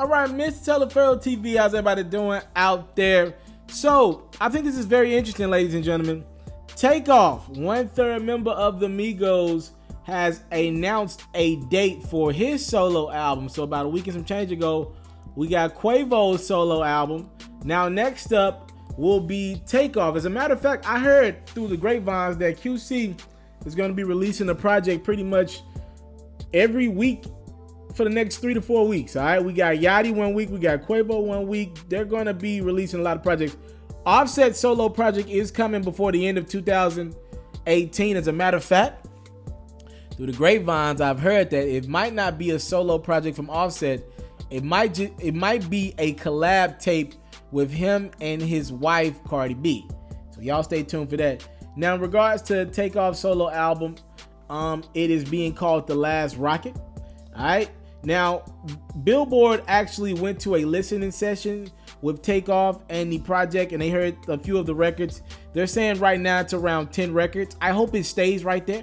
All right, Mr. Taliaferro TV, how's everybody doing out there? So, I think this is very interesting, ladies and gentlemen. Takeoff, 1/3 member of the Migos, has announced a date for his solo album. So, about a week and some change ago, we got Quavo's solo album. Now, next up will be Takeoff. As a matter of fact, I heard through the grapevines that QC is going to be releasing a project pretty much every week for the next 3 to 4 weeks. All right, we got Yachty 1 week, we got Quavo 1 week. They're going to be releasing a lot of projects. Offset's solo project is coming before the end of 2018. As a matter of fact, through the grapevines, I've heard that it might not be a solo project from Offset. It might be a collab tape with him and his wife Cardi B. So y'all stay tuned for that. Now, in regards to Takeoff solo album, it is being called The Last Rocket. All right. Now, Billboard actually went to a listening session with Takeoff and the project, and they heard a few of the records. They're saying right now it's around 10 records. I hope it stays right there.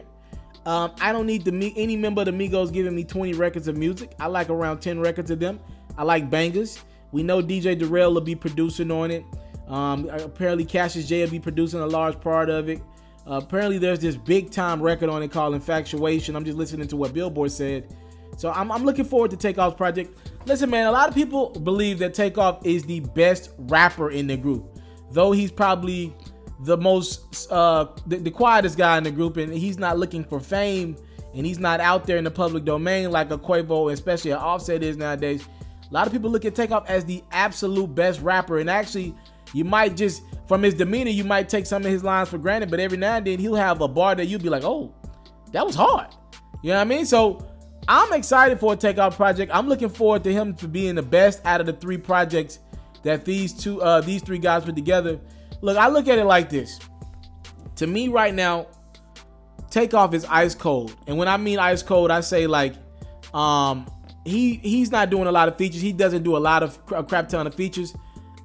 I don't need any member of the Migos giving me 20 records of music. I like around 10 records of them. I like bangers. We know DJ Darrell will be producing on it. Apparently, Cassius J will be producing a large part of it. Apparently, there's this big time record on it called Infatuation. I'm just listening to what Billboard said. So I'm looking forward to Takeoff's project. Listen, man, a lot of people believe that Takeoff is the best rapper in the group, though he's probably the most the quietest guy in the group, and he's not looking for fame, and he's not out there in the public domain like a Quavo, especially an Offset is nowadays. A lot of people look at Takeoff as the absolute best rapper, and actually, you might just, from his demeanor, you might take some of his lines for granted, but every now and then he'll have a bar that you'll be like, oh, that was hard. You know what I mean? So I'm excited for a Takeoff project. I'm looking forward to him for being the best out of the 3 projects that these 3 guys put together. Look, I look at it like this. To me right now, Takeoff is ice cold. And when I mean ice cold, I say like he's not doing a lot of features. He doesn't do a lot of a crap ton of features.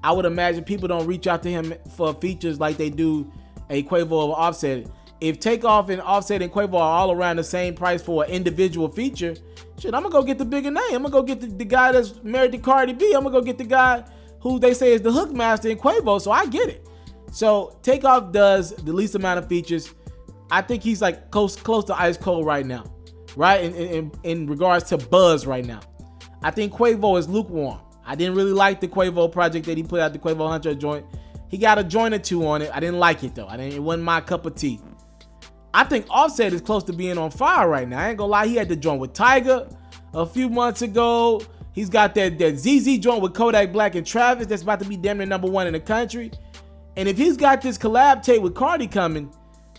I would imagine people don't reach out to him for features like they do a Quavo or Offset. If Takeoff and Offset and Quavo are all around the same price for an individual feature, shit, I'm gonna go get the bigger name. I'm gonna go get the guy that's married to Cardi B. I'm gonna go get the guy who they say is the hook master in Quavo. So I get it. So Takeoff does the least amount of features. I think he's like close to ice cold right now, right? In regards to buzz right now, I think Quavo is lukewarm. I didn't really like the Quavo project that he put out, the Quavo Hunter joint. He got a joint or 2 on it. I didn't like it though. It wasn't my cup of tea. I think Offset is close to being on fire right now. I ain't gonna lie, he had the joint with Tyga a few months ago. He's got that ZZ joint with Kodak Black and Travis that's about to be damn near #1 in the country. And if he's got this collab tape with Cardi coming,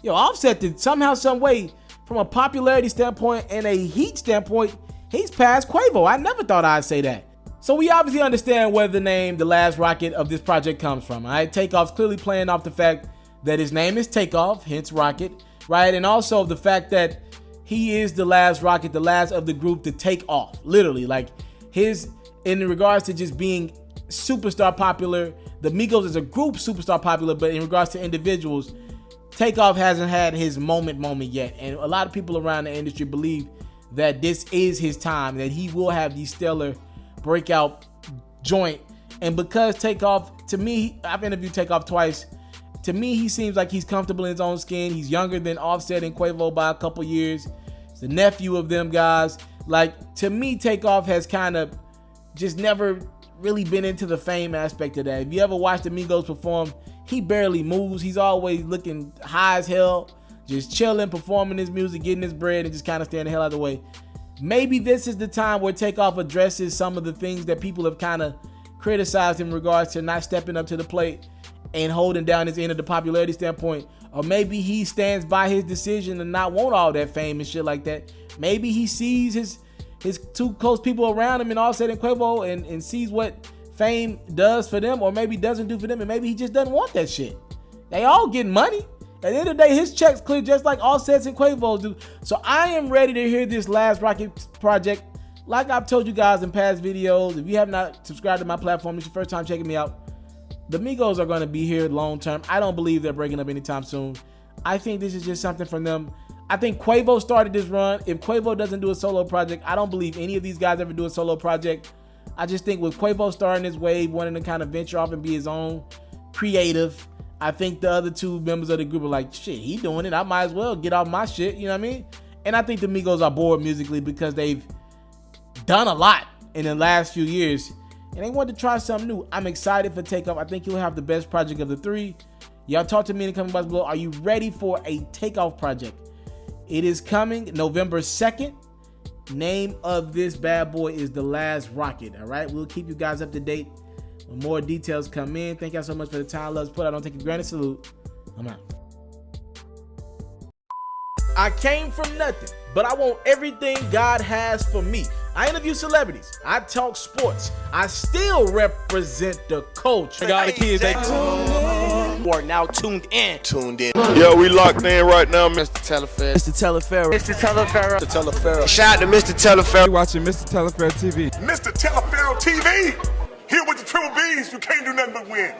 Offset did somehow, some way, from a popularity standpoint and a heat standpoint, he's past Quavo. I never thought I'd say that. So we obviously understand where the name The Last Rocket of this project comes from. All right, Takeoff's clearly playing off the fact that his name is Takeoff, hence Rocket. Right, and also the fact that he is the last rocket, the last of the group to take off. Literally, like in regards to just being superstar popular, the Migos as a group superstar popular, but in regards to individuals, Takeoff hasn't had his moment yet. And a lot of people around the industry believe that this is his time, that he will have the stellar breakout joint. And because Takeoff, to me, I've interviewed Takeoff twice. To me, he seems like he's comfortable in his own skin. He's younger than Offset and Quavo by a couple years. He's the nephew of them guys. Like, to me, Takeoff has kind of just never really been into the fame aspect of that. If you ever watch the Migos perform, he barely moves. He's always looking high as hell, just chilling, performing his music, getting his bread, and just kind of staying the hell out of the way. Maybe this is the time where Takeoff addresses some of the things that people have kind of criticized in regards to not stepping up to the plate and holding down his end of the popularity standpoint. Or maybe he stands by his decision and not want all that fame and shit like that. Maybe he sees his 2 close people around him and Offset and Quavo and sees what fame does for them, or maybe doesn't do for them, and maybe he just doesn't want that shit. They all getting money. At the end of the day, his checks clear just like Offset's and Quavo's do. So I am ready to hear this Last Rocket project. Like I've told you guys in past videos, if you have not subscribed to my platform, it's your first time checking me out, the Migos are going to be here long term. I don't believe they're breaking up anytime soon. I think this is just something from them. I think Quavo started this run. If Quavo doesn't do a solo project, I don't believe any of these guys ever do a solo project I just think with Quavo starting his wave, wanting to kind of venture off and be his own creative, I think the other two members of the group are like, shit, he doing it. I might as well get off my shit, you know what I mean? And I think the Migos are bored musically because they've done a lot in the last few years, and they want to try something new. I'm excited for Takeoff. I think he'll have the best project of the three. Y'all talk to me in the comment box below. Are you ready for a Takeoff project? It is coming November 2nd. Name of this bad boy is The Last Rocket. All right, we'll keep you guys up to date when more details come in. Thank y'all so much for the time. Let's put out. Don't take it granted. Salute. I'm out. I came from nothing, but I want everything God has for me. I interview celebrities. I talk sports. I still represent the culture. Got the kids, they are now tuned in. Yeah, we locked in right now, Mr. TALIAFERRO. Mr. Taliaferro. Shout out to Mr. TALIAFERRO. You're watching Mr. TALIAFERRO TV. Mr. TALIAFERRO TV. Here with the triple B's, you can't do nothing but win.